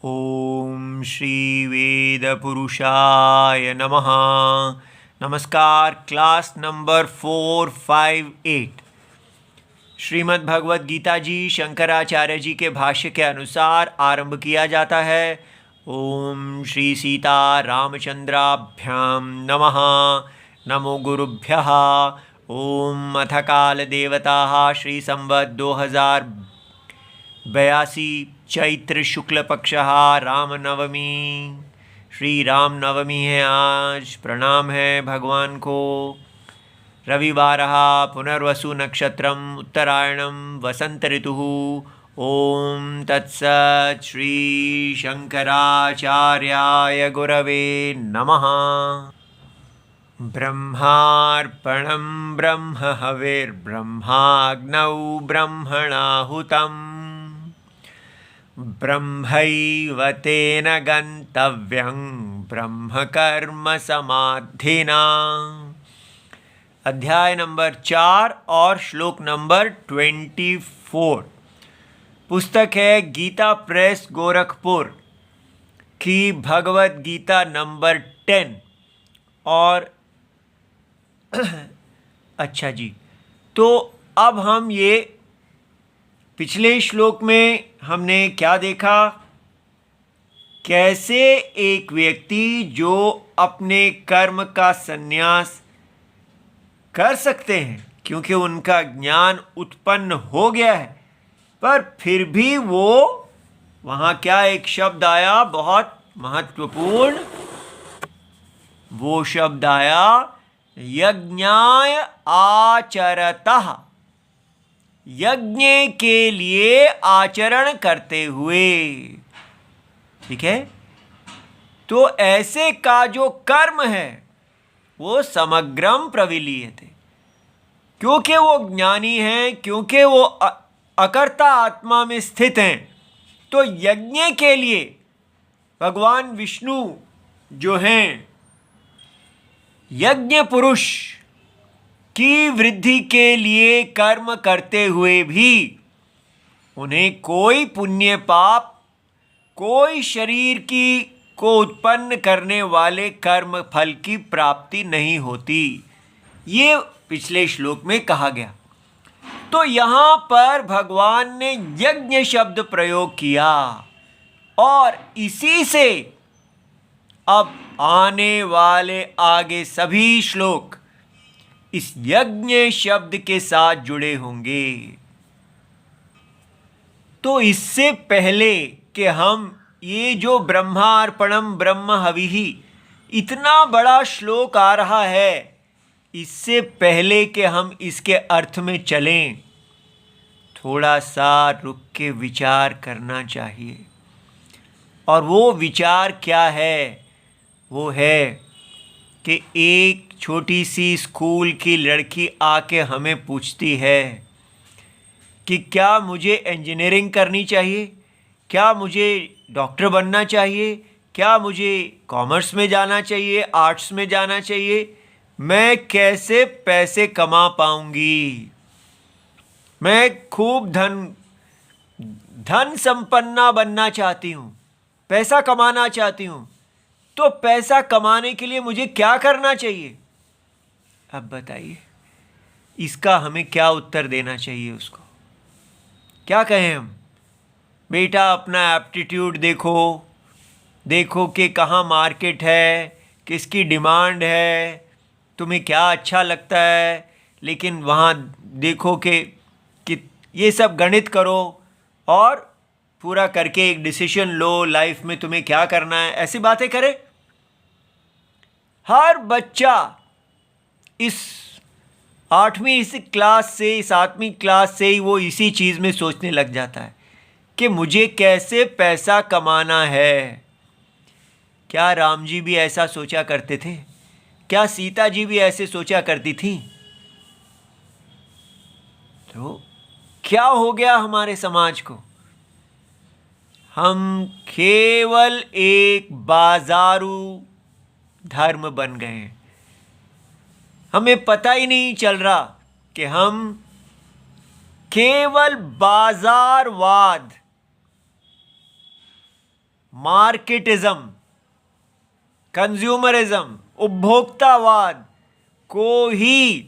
ओम श्री वेद पुरुषाय नमः। नमस्कार। क्लास नंबर 458 श्रीमद् भगवद गीता जी शंकराचार्य जी के भाष्य के अनुसार आरंभ किया जाता है। ओम श्री सीता रामचंद्राभ्याम नमः। नमो गुरुभ्यः। ओम अथ काल देवता श्री संवत 2082 चैत्र शुक्ल पक्ष रामनवमी। श्री राम नवमी है आज। प्रणाम है भगवान को। रविवार पुनर्वसु नक्षत्रम उत्तरायणम वसंत ऋतु। ओम तत्सत्। श्री शंकराचार्याय गुरवे नमः। ब्रह्मार्पणं ब्रह्म हविर्ब्रह्माग्नौ ब्रह्मणाहुतम् ब्रह्मैव तेन गन्तव्यं ब्रह्म कर्म समाधिना। अध्याय नंबर 4 और श्लोक नंबर 24। पुस्तक है गीता प्रेस गोरखपुर की भगवद गीता नंबर 10। और अच्छा जी, तो अब हम ये पिछले श्लोक में हमने क्या देखा, कैसे एक व्यक्ति जो अपने कर्म का संन्यास कर सकते हैं क्योंकि उनका ज्ञान उत्पन्न हो गया है, पर फिर भी वो वहाँ क्या एक शब्द आया बहुत महत्वपूर्ण, वो शब्द आया यज्ञाय आचरतः। यज्ञ के लिए आचरण करते हुए। ठीक है, तो ऐसे का जो कर्म है वो समग्रम प्रविलीयते, क्योंकि वो ज्ञानी हैं, क्योंकि वो अकर्ता आत्मा में स्थित हैं, तो यज्ञ के लिए भगवान विष्णु जो हैं यज्ञ पुरुष की वृद्धि के लिए कर्म करते हुए भी उन्हें कोई पुण्य पाप, कोई शरीर को उत्पन्न करने वाले कर्म फल की प्राप्ति नहीं होती। ये पिछले श्लोक में कहा गया। तो यहाँ पर भगवान ने यज्ञ शब्द प्रयोग किया और इसी से अब आने वाले आगे सभी श्लोक इस यज्ञ शब्द के साथ जुड़े होंगे। तो इससे पहले कि हम ये जो ब्रह्मार्पणम ब्रह्म हविहि इतना बड़ा श्लोक आ रहा है, इससे पहले कि हम इसके अर्थ में चलें, थोड़ा सा रुक के विचार करना चाहिए। और वो विचार क्या है? वो है कि एक छोटी सी स्कूल की लड़की आके हमें पूछती है कि क्या मुझे इंजीनियरिंग करनी चाहिए, क्या मुझे डॉक्टर बनना चाहिए, क्या मुझे कॉमर्स में जाना चाहिए, आर्ट्स में जाना चाहिए, मैं कैसे पैसे कमा पाऊंगी, मैं खूब धन संपन्ना बनना चाहती हूँ, पैसा कमाना चाहती हूँ, तो पैसा कमाने के लिए मुझे क्या करना चाहिए? अब बताइए, इसका हमें क्या उत्तर देना चाहिए? उसको क्या कहें हम? बेटा अपना एप्टीट्यूड देखो कि कहाँ मार्केट है, किसकी डिमांड है, तुम्हें क्या अच्छा लगता है, लेकिन वहाँ देखो कि ये सब गणित करो और पूरा करके एक डिसीजन लो लाइफ में तुम्हें क्या करना है। ऐसी बातें करें। हर बच्चा इस 8वीं क्लास से, इस 7वीं क्लास से ही वो इसी चीज़ में सोचने लग जाता है कि मुझे कैसे पैसा कमाना है। क्या राम जी भी ऐसा सोचा करते थे? क्या सीता जी भी ऐसे सोचा करती थी? तो क्या हो गया हमारे समाज को? हम केवल एक बाजारू धर्म बन गए हैं। हमें पता ही नहीं चल रहा कि हम केवल बाजारवाद मार्केटिज्म, कंज्यूमरिज्म, उपभोक्तावाद को ही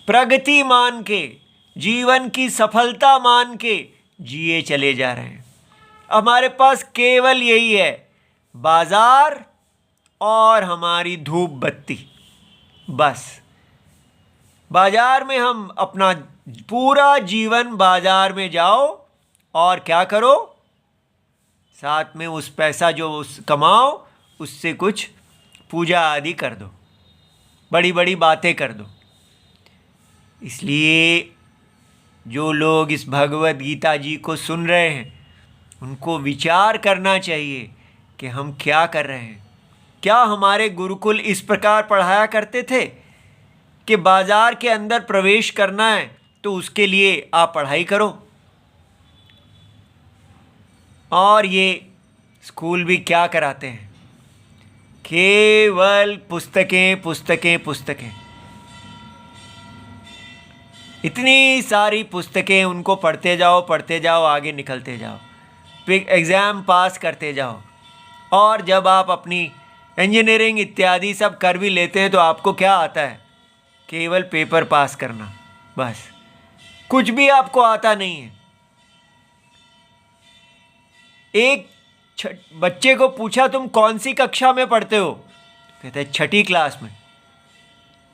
प्रगति मान के, जीवन की सफलता मान के जिए चले जा रहे हैं। हमारे पास केवल यही है, बाजार और हमारी धूप बत्ती, बस। बाजार में हम अपना पूरा जीवन बाजार में जाओ और क्या करो, साथ में उस पैसा जो उस कमाओ उससे कुछ पूजा आदि कर दो, बड़ी बड़ी बातें कर दो। इसलिए जो लोग इस भगवत गीता जी को सुन रहे हैं उनको विचार करना चाहिए कि हम क्या कर रहे हैं। क्या हमारे गुरुकुल इस प्रकार पढ़ाया करते थे कि बाजार के अंदर प्रवेश करना है तो उसके लिए आप पढ़ाई करो? और ये स्कूल भी क्या कराते हैं, केवल पुस्तकें पुस्तकें पुस्तकें, इतनी सारी पुस्तकें, उनको पढ़ते जाओ, आगे निकलते जाओ, फिर एग्ज़ाम पास करते जाओ। और जब आप अपनी इंजीनियरिंग इत्यादि सब कर भी लेते हैं तो आपको क्या आता है, केवल पेपर पास करना, बस, कुछ भी आपको आता नहीं है। एक बच्चे को पूछा तुम कौन सी कक्षा में पढ़ते हो, कहते हैं 6ठी क्लास में।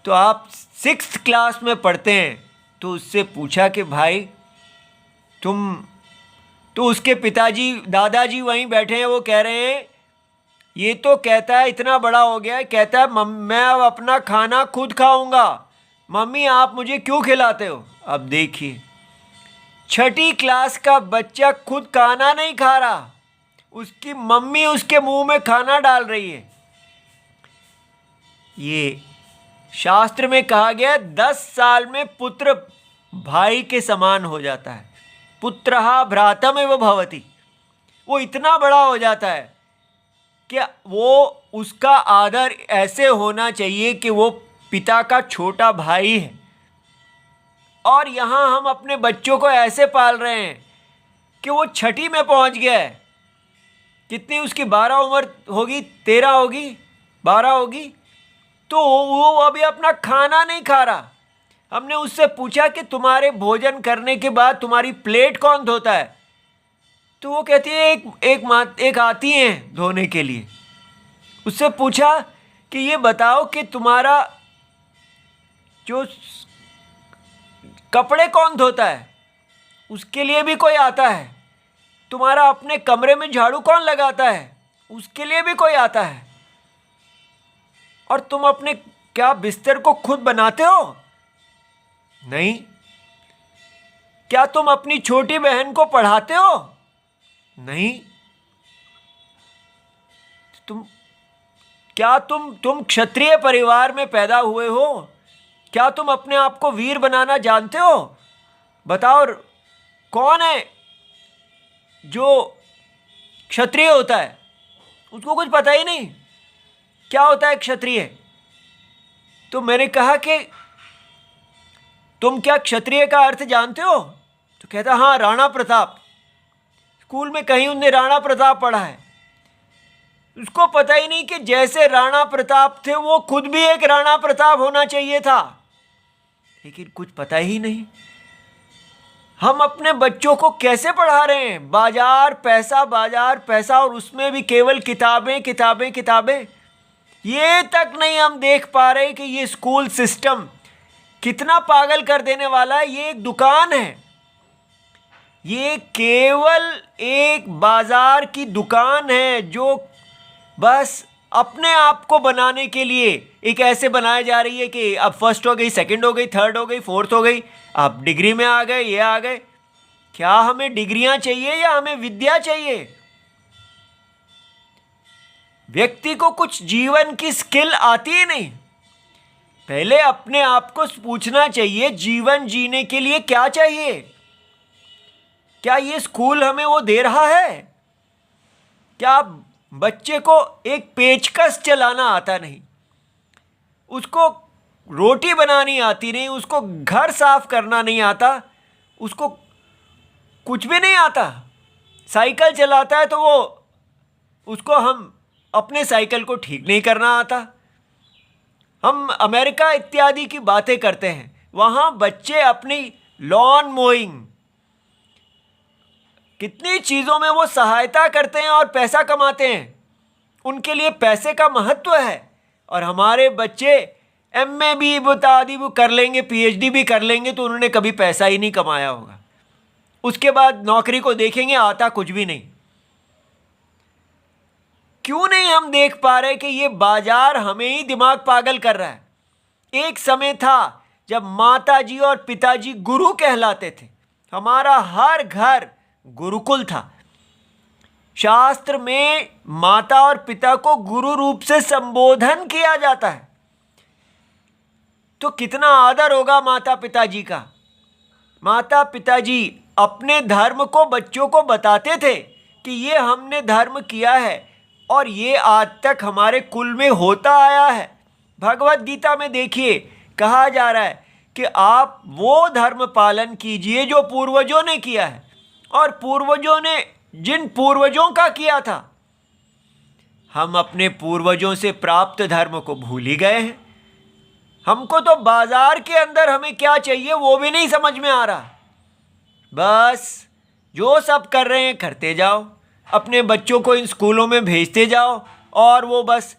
तो आप 6th क्लास में पढ़ते हैं तो उससे पूछा कि भाई तुम, तो उसके पिताजी दादाजी वहीं बैठे हैं, वो कह रहे हैं ये तो कहता है इतना बड़ा हो गया है, कहता है मैं अब अपना खाना खुद खाऊंगा, मम्मी आप मुझे क्यों खिलाते हो। अब देखिए 6ठी क्लास का बच्चा खुद खाना नहीं खा रहा, उसकी मम्मी उसके मुंह में खाना डाल रही है। ये शास्त्र में कहा गया 10 साल में पुत्र भाई के समान हो जाता है, पुत्रः भ्रातमेव भवति। वो इतना बड़ा हो जाता है कि वो, उसका आदर ऐसे होना चाहिए कि वो पिता का छोटा भाई है। और यहाँ हम अपने बच्चों को ऐसे पाल रहे हैं कि वो 6ठी में पहुँच गया है, कितनी उसकी 12 उम्र होगी, 13 होगी, 12 होगी, तो वो अभी अपना खाना नहीं खा रहा। हमने उससे पूछा कि तुम्हारे भोजन करने के बाद तुम्हारी प्लेट कौन धोता है, तो वो कहती है एक आती हैं धोने के लिए। उससे पूछा कि ये बताओ कि तुम्हारा जो कपड़े कौन धोता है, उसके लिए भी कोई आता है। तुम्हारा अपने कमरे में झाड़ू कौन लगाता है, उसके लिए भी कोई आता है। और तुम अपने क्या बिस्तर को खुद बनाते हो? नहीं। क्या तुम अपनी छोटी बहन को पढ़ाते हो? नहीं। तुम क्षत्रिय परिवार में पैदा हुए हो? क्या तुम अपने आप को वीर बनाना जानते हो? बताओ कौन है जो क्षत्रिय होता है? उसको कुछ पता ही नहीं क्या होता है क्षत्रिय। तो मैंने कहा कि तुम क्या क्षत्रिय का अर्थ जानते हो? तो कहता हाँ, राणा प्रताप। स्कूल में कहीं उनने राणा प्रताप पढ़ा है। उसको पता ही नहीं कि जैसे राणा प्रताप थे वो खुद भी एक राणा प्रताप होना चाहिए था, लेकिन कुछ पता ही नहीं। हम अपने बच्चों को कैसे पढ़ा रहे हैं? बाजार पैसा, और उसमें भी केवल किताबें किताबें किताबें। ये तक नहीं हम देख पा रहे कि ये स्कूल सिस्टम कितना पागल कर देने वाला है। ये एक दुकान है, ये केवल एक बाजार की दुकान है जो बस अपने आप को बनाने के लिए एक ऐसे बनाई जा रही है कि अब फर्स्ट हो गई, सेकंड हो गई, थर्ड हो गई, फोर्थ हो गई, अब डिग्री में आ गए, ये आ गए। क्या हमें डिग्रियां चाहिए या हमें विद्या चाहिए? व्यक्ति को कुछ जीवन की स्किल आती ही नहीं। पहले अपने आप को पूछना चाहिए जीवन जीने के लिए क्या चाहिए। क्या ये स्कूल हमें वो दे रहा है? क्या बच्चे को एक पेचकस चलाना आता नहीं, उसको रोटी बनानी आती नहीं, उसको घर साफ करना नहीं आता, उसको कुछ भी नहीं आता। साइकिल चलाता है तो वो उसको हम अपने साइकिल को ठीक नहीं करना आता। हम अमेरिका इत्यादि की बातें करते हैं, वहाँ बच्चे अपनी लॉन मोइंग, कितनी चीज़ों में वो सहायता करते हैं और पैसा कमाते हैं, उनके लिए पैसे का महत्व है। और हमारे बच्चे एमए भी बता दी वो कर लेंगे, पीएचडी भी कर लेंगे, तो उन्होंने कभी पैसा ही नहीं कमाया होगा। उसके बाद नौकरी को देखेंगे, आता कुछ भी नहीं। क्यों नहीं हम देख पा रहे कि ये बाजार हमें ही दिमाग पागल कर रहा है। एक समय था जब माताजी और पिताजी गुरु कहलाते थे, हमारा हर घर गुरुकुल था। शास्त्र में माता और पिता को गुरु रूप से संबोधन किया जाता है, तो कितना आदर होगा माता पिताजी का। माता पिताजी अपने धर्म को बच्चों को बताते थे कि ये हमने धर्म किया है और ये आज तक हमारे कुल में होता आया है। भगवत गीता में देखिए कहा जा रहा है कि आप वो धर्म पालन कीजिए जो पूर्वजों ने किया है, और पूर्वजों ने जिन पूर्वजों का किया था, हम अपने पूर्वजों से प्राप्त धर्म को भूल ही गए हैं। हमको तो बाजार के अंदर हमें क्या चाहिए वो भी नहीं समझ में आ रहा। बस जो सब कर रहे हैं करते जाओ, अपने बच्चों को इन स्कूलों में भेजते जाओ और वो बस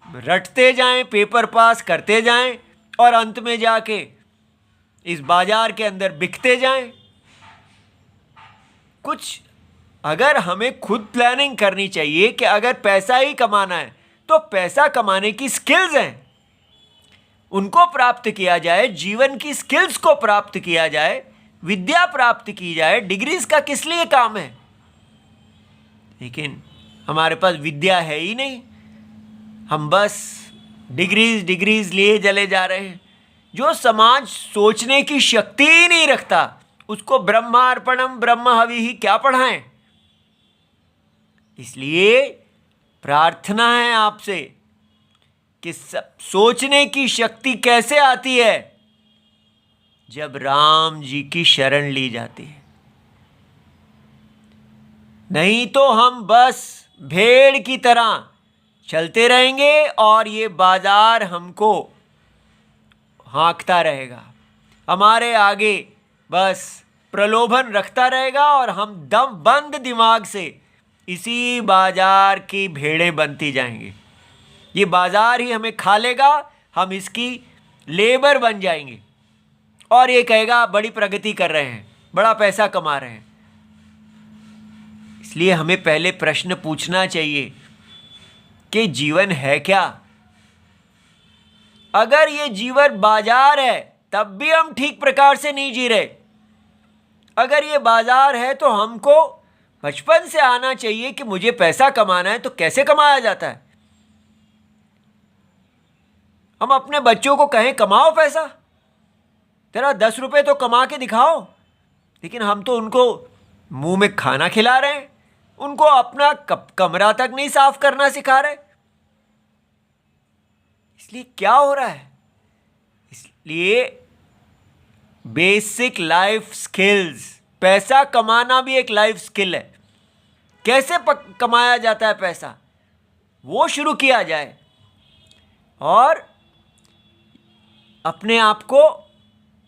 रटते जाएं, पेपर पास करते जाएं और अंत में जाके इस बाजार के अंदर बिकते जाएं। कुछ अगर हमें खुद प्लानिंग करनी चाहिए कि अगर पैसा ही कमाना है तो पैसा कमाने की स्किल्स हैं, उनको प्राप्त किया जाए, जीवन की स्किल्स को प्राप्त किया जाए, विद्या प्राप्त की जाए। डिग्रीज का किस लिए काम है? लेकिन हमारे पास विद्या है ही नहीं, हम बस डिग्रीज लिए चले जा रहे हैं। जो समाज सोचने की शक्ति ही नहीं रखता उसको ब्रह्मार्पणम ब्रह्म हवि ही क्या पढ़ाएं। इसलिए प्रार्थना है आपसे कि सोचने की शक्ति कैसे आती है? जब राम जी की शरण ली जाती है। नहीं तो हम बस भेड़ की तरह चलते रहेंगे और ये बाजार हमको हाँकता रहेगा, हमारे आगे बस प्रलोभन रखता रहेगा और हम दम बंद दिमाग से इसी बाजार की भेड़ें बनती जाएंगे। ये बाजार ही हमें खा लेगा, हम इसकी लेबर बन जाएंगे और ये कहेगा बड़ी प्रगति कर रहे हैं, बड़ा पैसा कमा रहे हैं। इसलिए हमें पहले प्रश्न पूछना चाहिए कि जीवन है क्या? अगर ये जीवन बाजार है तब भी हम ठीक प्रकार से नहीं जी रहे। अगर ये बाजार है तो हमको बचपन से आना चाहिए कि मुझे पैसा कमाना है, तो कैसे कमाया जाता है? हम अपने बच्चों को कहें कमाओ पैसा, तेरा 10 रुपए तो कमा के दिखाओ, लेकिन हम तो उनको मुंह में खाना खिला रहे हैं, उनको अपना कमरा तक नहीं साफ करना सिखा रहे। इसलिए क्या हो रहा है? इसलिए बेसिक लाइफ स्किल्स, पैसा कमाना भी एक लाइफ स्किल है। कैसे कमाया जाता है पैसा, वो शुरू किया जाए और अपने आप को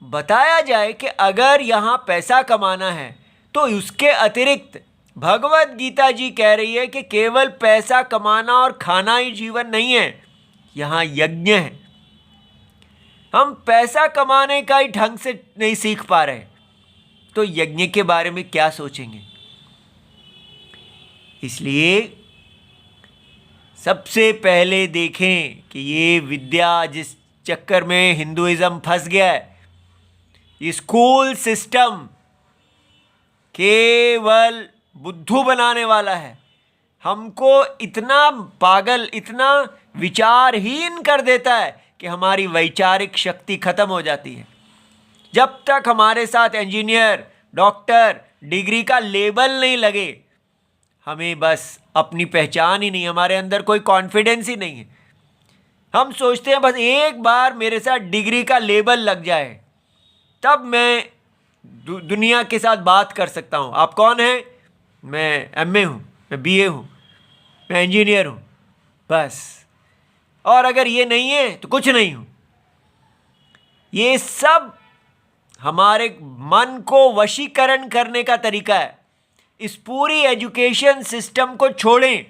बताया जाए कि अगर यहाँ पैसा कमाना है तो उसके अतिरिक्त भगवत गीता जी कह रही है कि केवल पैसा कमाना और खाना ही जीवन नहीं है, यहाँ यज्ञ है। हम पैसा कमाने का ही ढंग से नहीं सीख पा रहे, तो यज्ञ के बारे में क्या सोचेंगे? इसलिए सबसे पहले देखें कि ये विद्या जिस चक्कर में हिंदुइज्म फंस गया है, ये स्कूल सिस्टम केवल बुद्धू बनाने वाला है। हमको इतना पागल, इतना विचारहीन कर देता है कि हमारी वैचारिक शक्ति खत्म हो जाती है। जब तक हमारे साथ इंजीनियर, डॉक्टर, डिग्री का लेबल नहीं लगे, हमें बस अपनी पहचान ही नहीं, हमारे अंदर कोई कॉन्फिडेंस ही नहीं है। हम सोचते हैं बस एक बार मेरे साथ डिग्री का लेबल लग जाए तब मैं दुनिया के साथ बात कर सकता हूँ। आप कौन हैं? मैं एमए हूँ, मैं बीए हूँ। मैं इंजीनियर हूँ, बस। और अगर ये नहीं है तो कुछ नहीं हूँ। ये सब हमारे मन को वशीकरण करने का तरीका है। इस पूरी एजुकेशन सिस्टम को छोड़ें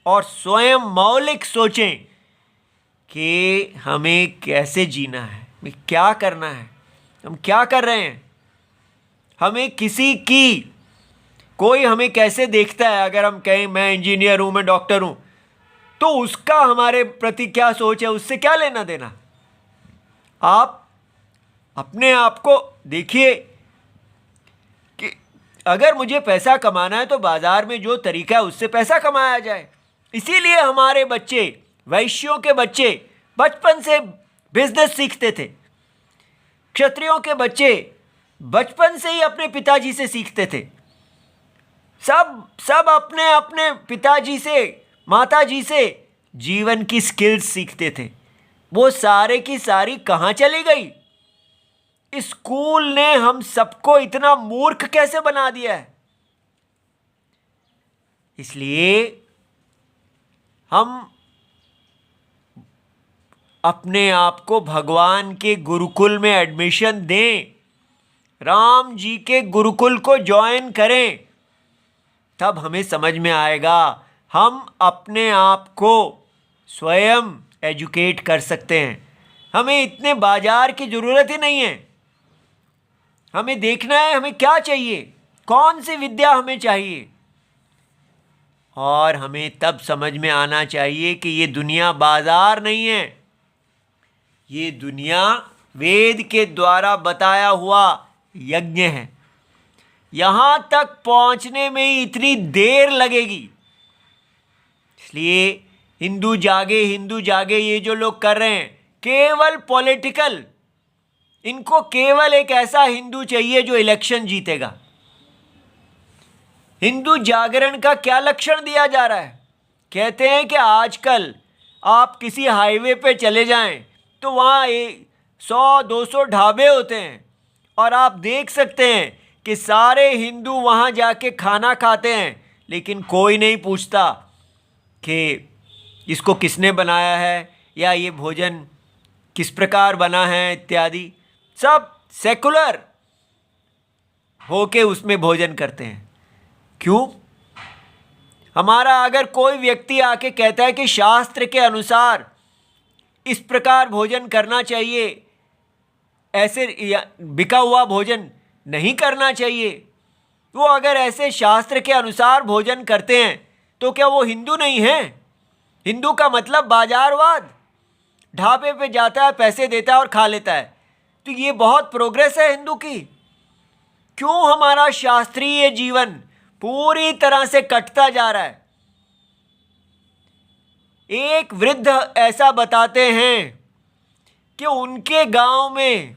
और स्वयं मौलिक सोचें कि हमें कैसे जीना है, हमें क्या करना है, हम क्या कर रहे हैं। हमें कोई हमें कैसे देखता है, अगर हम कहें मैं इंजीनियर हूँ, मैं डॉक्टर हूँ, तो उसका हमारे प्रति क्या सोच है, उससे क्या लेना देना। आप अपने आप को देखिए कि अगर मुझे पैसा कमाना है तो बाजार में जो तरीका है उससे पैसा कमाया जाए। इसीलिए हमारे बच्चे, वैश्यों के बच्चे बचपन से बिजनेस सीखते थे। क्षत्रियों के बच्चे बचपन से ही अपने पिताजी से सीखते थे। सब अपने अपने पिताजी से, माताजी से जीवन की स्किल्स सीखते थे। वो सारे की सारी कहाँ चली गई? स्कूल ने हम सबको इतना मूर्ख कैसे बना दिया है? इसलिए हम अपने आप को भगवान के गुरुकुल में एडमिशन दें, राम जी के गुरुकुल को ज्वाइन करें, तब हमें समझ में आएगा हम अपने आप को स्वयं एजुकेट कर सकते हैं। हमें इतने बाजार की ज़रूरत ही नहीं है। हमें देखना है हमें क्या चाहिए, कौन सी विद्या हमें चाहिए, और हमें तब समझ में आना चाहिए कि ये दुनिया बाजार नहीं है। ये दुनिया वेद के द्वारा बताया हुआ यज्ञ है। यहाँ तक पहुँचने में ही इतनी देर लगेगी। इसलिए हिंदू जागे ये जो लोग कर रहे हैं, केवल पॉलिटिकल, इनको केवल एक ऐसा हिंदू चाहिए जो इलेक्शन जीतेगा। हिंदू जागरण का क्या लक्षण दिया जा रहा है? कहते हैं कि आजकल आप किसी हाईवे पे चले जाएं तो वहाँ 100-200 ढाबे होते हैं, और आप देख सकते हैं कि सारे हिंदू वहाँ जाके खाना खाते हैं, लेकिन कोई नहीं पूछता कि इसको किसने बनाया है या ये भोजन किस प्रकार बना है इत्यादि। सब सेकुलर होके उसमें भोजन करते हैं। क्यों? हमारा अगर कोई व्यक्ति आके कहता है कि शास्त्र के अनुसार इस प्रकार भोजन करना चाहिए, ऐसे बिका हुआ भोजन नहीं करना चाहिए, वो अगर ऐसे शास्त्र के अनुसार भोजन करते हैं तो क्या वो हिंदू नहीं है? हिंदू का मतलब बाजारवाद, ढाबे पे जाता है, पैसे देता है और खा लेता है। तो ये बहुत प्रोग्रेस है हिंदू की। क्यों हमारा शास्त्रीय जीवन पूरी तरह से कटता जा रहा है? एक वृद्ध ऐसा बताते हैं कि उनके गांव में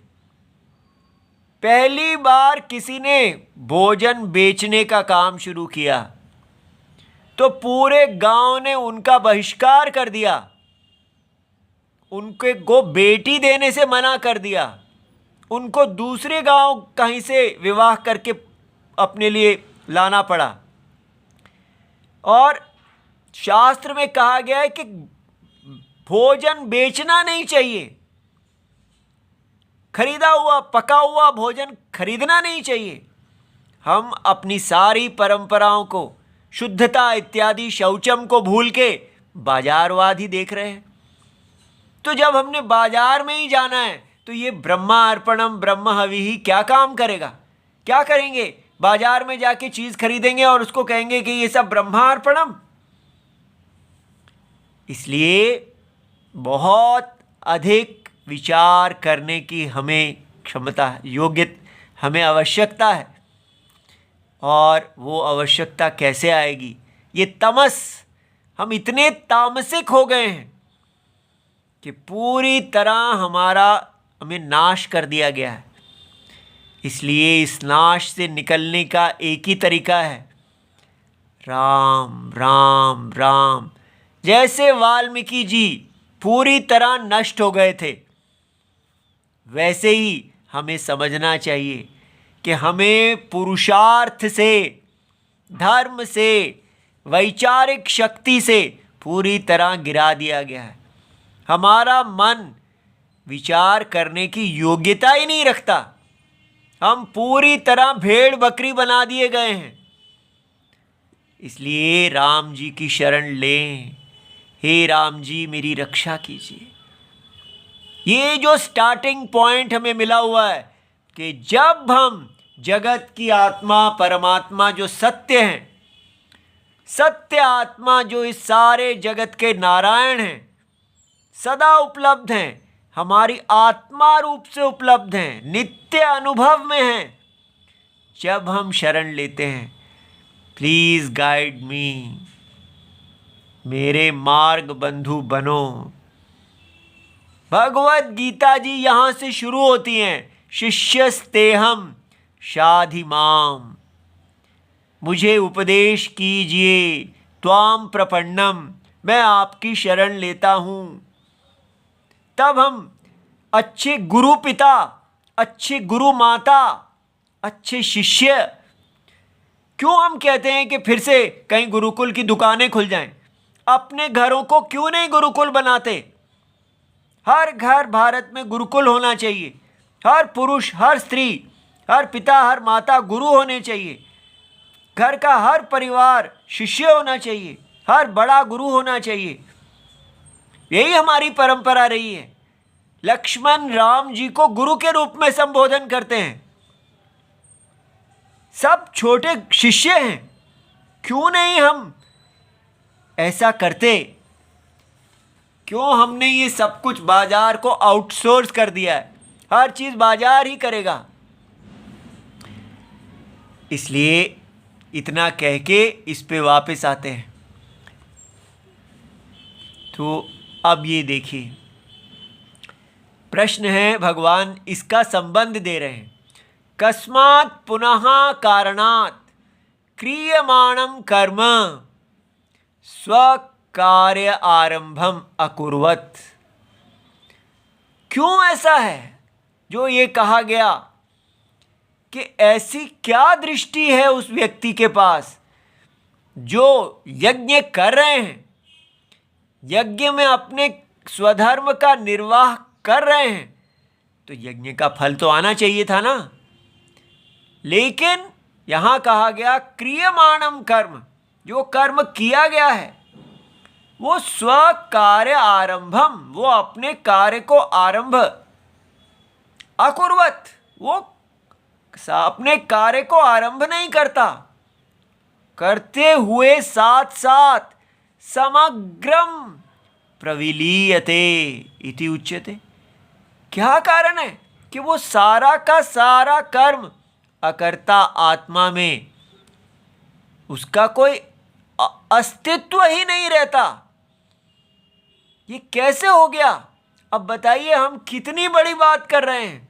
पहली बार किसी ने भोजन बेचने का काम शुरू किया तो पूरे गांव ने उनका बहिष्कार कर दिया, उनके को बेटी देने से मना कर दिया, उनको दूसरे गांव कहीं से विवाह करके अपने लिए लाना पड़ा। और शास्त्र में कहा गया है कि भोजन बेचना नहीं चाहिए, खरीदा हुआ पका हुआ भोजन खरीदना नहीं चाहिए। हम अपनी सारी परंपराओं को, शुद्धता इत्यादि, शौचम को भूल के बाजारवाद ही देख रहे हैं। तो जब हमने बाजार में ही जाना है तो ये ब्रह्मा अर्पणम ब्रह्म हविः क्या काम करेगा? क्या करेंगे? बाजार में जाके चीज खरीदेंगे और उसको कहेंगे कि ये सब ब्रह्मार्पणम। इसलिए बहुत अधिक विचार करने की हमें क्षमता, योग्यता, हमें आवश्यकता है। और वो आवश्यकता कैसे आएगी? ये तमस, हम इतने तामसिक हो गए हैं कि पूरी तरह हमें नाश कर दिया गया है। इसलिए इस नाश से निकलने का एक ही तरीका है, राम राम राम। जैसे वाल्मीकि जी पूरी तरह नष्ट हो गए थे, वैसे ही हमें समझना चाहिए कि हमें पुरुषार्थ से, धर्म से, वैचारिक शक्ति से पूरी तरह गिरा दिया गया है। हमारा मन विचार करने की योग्यता ही नहीं रखता। हम पूरी तरह भेड़ बकरी बना दिए गए हैं। इसलिए राम जी की शरण लें। हे राम जी मेरी रक्षा कीजिए। ये जो स्टार्टिंग पॉइंट हमें मिला हुआ है कि जब हम जगत की आत्मा परमात्मा जो सत्य हैं, सत्य आत्मा जो इस सारे जगत के नारायण हैं, सदा उपलब्ध हैं, हमारी आत्मा रूप से उपलब्ध हैं, नित्य अनुभव में हैं, जब हम शरण लेते हैं, प्लीज गाइड मी, मेरे मार्ग बंधु बनो। भगवत गीता जी यहां से शुरू होती हैं, शिष्यस्तेहम शाधि माम, मुझे उपदेश कीजिए, त्वाम प्रपन्नम, मैं आपकी शरण लेता हूं। तब हम अच्छे गुरु पिता, अच्छे गुरु माता, अच्छे शिष्य, क्यों हम कहते हैं कि फिर से कहीं गुरुकुल की दुकानें खुल जाएं? अपने घरों को क्यों नहीं गुरुकुल बनाते? हर घर भारत में गुरुकुल होना चाहिए। हर पुरुष, हर स्त्री, हर पिता, हर माता गुरु होने चाहिए। घर का हर परिवार शिष्य होना चाहिए। हर बड़ा गुरु होना चाहिए। यही हमारी परंपरा रही है। लक्ष्मण राम जी को गुरु के रूप में संबोधन करते हैं। सब छोटे शिष्य हैं। क्यों नहीं हम ऐसा करते? क्यों हमने ये सब कुछ बाजार को आउटसोर्स कर दिया है? हर चीज बाजार ही करेगा। इसलिए इतना कह के इस पे वापस आते हैं। तो अब ये देखिए, प्रश्न है, भगवान इसका संबंध दे रहे हैं। कस्मात् पुनः कारणात् क्रियमाणं कर्म स्वकार्य आरंभम अकुर्वत। क्यों ऐसा है जो ये कहा गया कि ऐसी क्या दृष्टि है उस व्यक्ति के पास जो यज्ञ कर रहे हैं, यज्ञ में अपने स्वधर्म का निर्वाह कर रहे हैं, तो यज्ञ का फल तो आना चाहिए था ना। लेकिन यहां कहा गया क्रियमाणम कर्म, जो कर्म किया गया है वो स्वकार्य आरंभम, वो अपने कार्य को आरंभ अकुर्वत, वो अपने कार्य को आरंभ नहीं करता, करते हुए साथ साथ समग्रम प्रविलीयते इति उच्यते। क्या कारण है कि वो सारा का सारा कर्म अकर्ता आत्मा में उसका कोई अस्तित्व ही नहीं रहता। ये कैसे हो गया? अब बताइए, हम कितनी बड़ी बात कर रहे हैं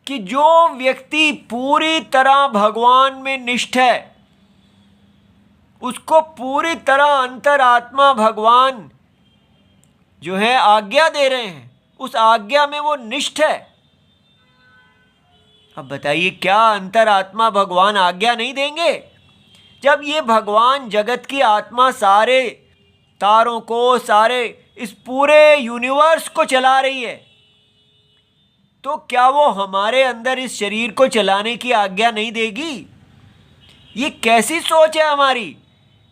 कि जो व्यक्ति पूरी तरह भगवान में निष्ठ है, उसको पूरी तरह अंतरात्मा भगवान जो है आज्ञा दे रहे हैं, उस आज्ञा में वो निष्ठ है। अब बताइए, क्या अंतरात्मा भगवान आज्ञा नहीं देंगे? जब ये भगवान जगत की आत्मा सारे तारों को, सारे इस पूरे यूनिवर्स को चला रही है, तो क्या वो हमारे अंदर इस शरीर को चलाने की आज्ञा नहीं देगी? ये कैसी सोच है हमारी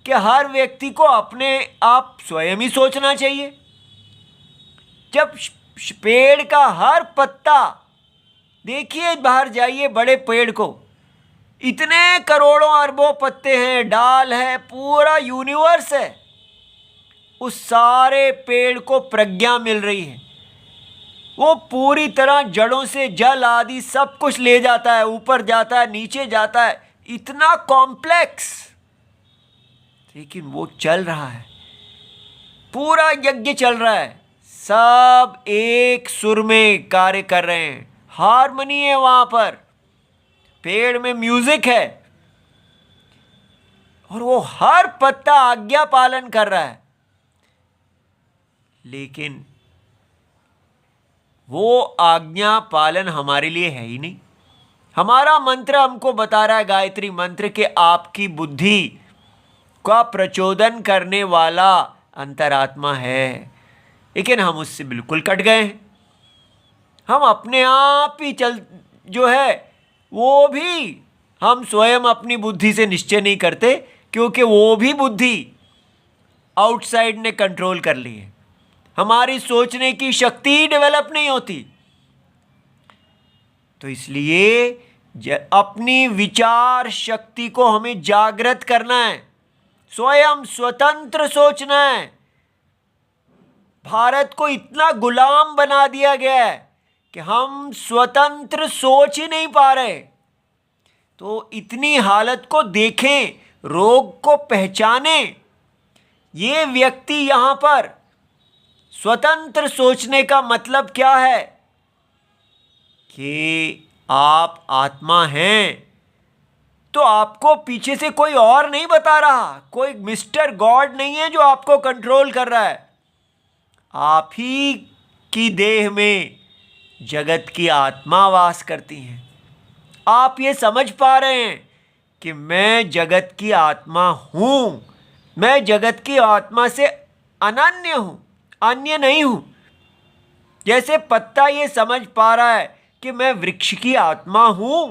कि हर व्यक्ति को अपने आप स्वयं ही सोचना चाहिए। जब पेड़ का हर पत्ता, देखिए बाहर जाइए बड़े पेड़ को, इतने करोड़ों अरबों पत्ते हैं, डाल है, पूरा यूनिवर्स है, उस सारे पेड़ को प्रज्ञा मिल रही है। वो पूरी तरह जड़ों से जल आदि सब कुछ ले जाता है, ऊपर जाता है, नीचे जाता है, इतना कॉम्प्लेक्स, लेकिन वो चल रहा है, पूरा यज्ञ चल रहा है, सब एक सुर में कार्य कर रहे हैं, हार्मनी है वहां पर, पेड़ में म्यूजिक है, और वो हर पत्ता आज्ञा पालन कर रहा है। लेकिन वो आज्ञा पालन हमारे लिए है ही नहीं। हमारा मंत्र हमको बता रहा है, गायत्री मंत्र, के आपकी बुद्धि का प्रचोदन करने वाला अंतरात्मा है, लेकिन हम उससे बिल्कुल कट गए हैं। हम अपने आप ही जो है वो भी हम स्वयं अपनी बुद्धि से निश्चय नहीं करते, क्योंकि वो भी बुद्धि आउटसाइड ने कंट्रोल कर ली है। हमारी सोचने की शक्ति डेवलप नहीं होती। तो इसलिए अपनी विचार शक्ति को हमें जागृत करना है, स्वयं स्वतंत्र सोचना है। भारत को इतना गुलाम बना दिया गया है कि हम स्वतंत्र सोच ही नहीं पा रहे। तो इतनी हालत को देखें, रोग को पहचाने। ये व्यक्ति यहां पर स्वतंत्र सोचने का मतलब क्या है कि आप आत्मा हैं, तो आपको पीछे से कोई और नहीं बता रहा, कोई मिस्टर गॉड नहीं है जो आपको कंट्रोल कर रहा है। आप ही की देह में जगत की आत्मा वास करती हैं। आप ये समझ पा रहे हैं कि मैं जगत की आत्मा हूं, मैं जगत की आत्मा से अनन्य हूं, अन्य नहीं हूं। जैसे पत्ता ये समझ पा रहा है कि मैं वृक्ष की आत्मा हूं,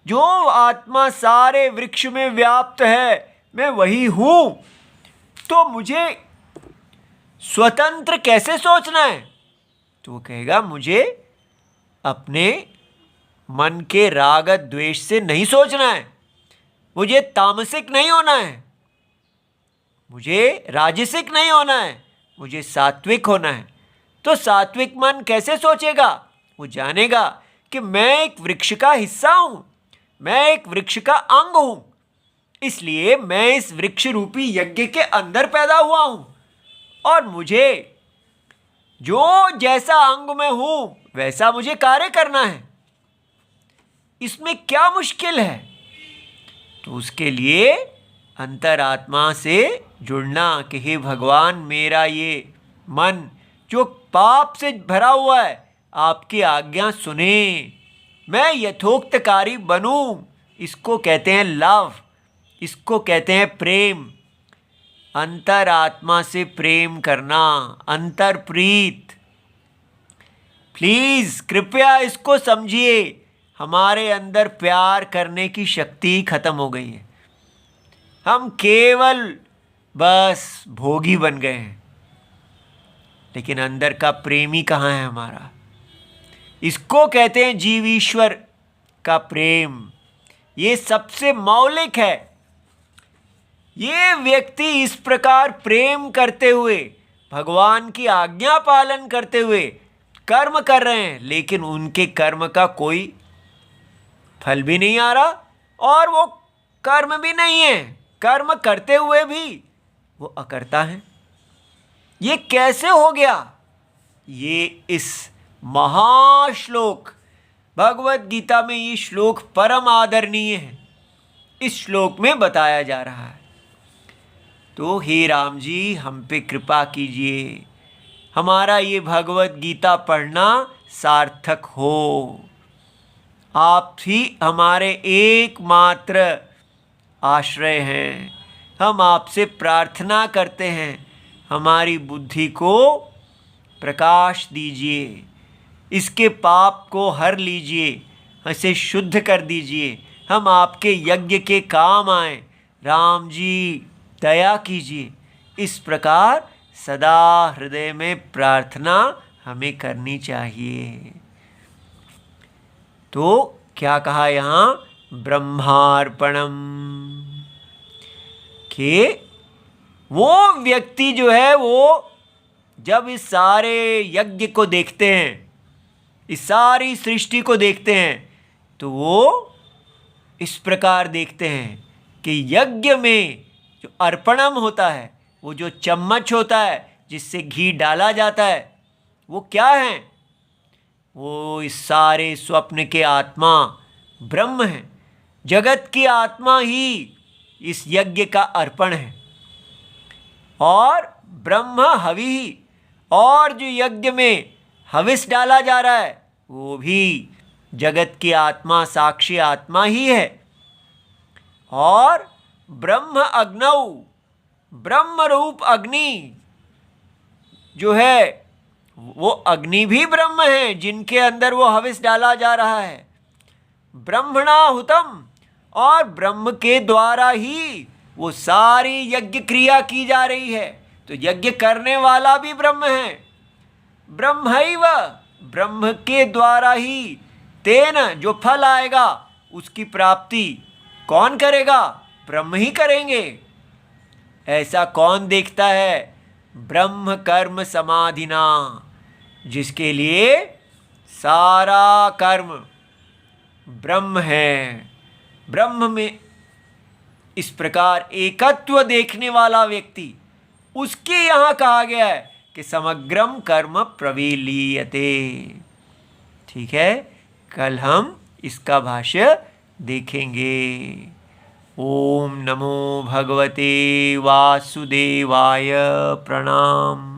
जो आत्मा सारे वृक्ष में व्याप्त है, मैं वही हूं, तो मुझे स्वतंत्र कैसे सोचना है? तो वो कहेगा मुझे अपने मन के राग द्वेष से नहीं सोचना है, मुझे तामसिक नहीं होना है, मुझे राजसिक नहीं होना है, मुझे सात्विक होना है। तो सात्विक मन कैसे सोचेगा? वो जानेगा कि मैं एक वृक्ष का हिस्सा हूं, मैं एक वृक्ष का अंग हूं, इसलिए मैं इस वृक्ष रूपी यज्ञ के अंदर पैदा हुआ हूं, और मुझे जो जैसा अंग में हूं वैसा मुझे कार्य करना है। इसमें क्या मुश्किल है? तो उसके लिए अंतरात्मा से जुड़ना कि हे भगवान, मेरा ये मन जो पाप से भरा हुआ है आपकी आज्ञा सुने, मैं यथोक्तकारी बनूं। इसको कहते हैं लव, इसको कहते हैं प्रेम। अंतरात्मा से प्रेम करना, अंतरप्रीत। प्लीज कृपया इसको समझिए, हमारे अंदर प्यार करने की शक्ति खत्म हो गई है। हम केवल बस भोगी बन गए हैं, लेकिन अंदर का प्रेमी कहाँ है हमारा? इसको कहते हैं जीव ईश्वर का प्रेम। ये सबसे मौलिक है। ये व्यक्ति इस प्रकार प्रेम करते हुए, भगवान की आज्ञा पालन करते हुए कर्म कर रहे हैं, लेकिन उनके कर्म का कोई फल भी नहीं आ रहा, और वो कर्म भी नहीं है, कर्म करते हुए भी वो अकर्ता है। ये कैसे हो गया? ये इस महाश्लोक भगवत गीता में, ये श्लोक परम आदरणीय है, इस श्लोक में बताया जा रहा है। तो हे राम जी, हम पे कृपा कीजिए, हमारा ये भगवत गीता पढ़ना सार्थक हो। आप ही हमारे एकमात्र आश्रय हैं। हम आपसे प्रार्थना करते हैं, हमारी बुद्धि को प्रकाश दीजिए, इसके पाप को हर लीजिए, इसे शुद्ध कर दीजिए, हम आपके यज्ञ के काम आए। राम जी दया कीजिए। इस प्रकार सदा हृदय में प्रार्थना हमें करनी चाहिए। तो क्या कहा यहाँ? ब्रह्मार्पणम, कि वो व्यक्ति जो है वो जब इस सारे यज्ञ को देखते हैं, इस सारी सृष्टि को देखते हैं, तो वो इस प्रकार देखते हैं कि यज्ञ में जो अर्पणम होता है, वो जो चम्मच होता है जिससे घी डाला जाता है, वो क्या है? वो इस सारे स्वप्न के आत्मा ब्रह्म है। जगत की आत्मा ही इस यज्ञ का अर्पण है। और ब्रह्म हवि, और जो यज्ञ में हविस डाला जा रहा है वो भी जगत की आत्मा, साक्षी आत्मा ही है। और ब्रह्म अग्नौ, ब्रह्म रूप अग्नि जो है वो अग्नि भी ब्रह्म है, जिनके अंदर वो हविष डाला जा रहा है। ब्रह्मणाहुतम, और ब्रह्म के द्वारा ही वो सारी यज्ञ क्रिया की जा रही है, तो यज्ञ करने वाला भी ब्रह्म है। ब्रह्मैव, ब्रह्म के द्वारा ही तेन, जो फल आएगा उसकी प्राप्ति कौन करेगा? ब्रह्म ही करेंगे। ऐसा कौन देखता है? ब्रह्म कर्म समाधिना, जिसके लिए सारा कर्म ब्रह्म है। ब्रह्म में इस प्रकार एकत्व देखने वाला व्यक्ति, उसके यहाँ कहा गया है कि समग्रम कर्म प्रविलीयते। ठीक है, कल हम इसका भाष्य देखेंगे। ओम नमो भगवते वासुदेवाय। प्रणाम।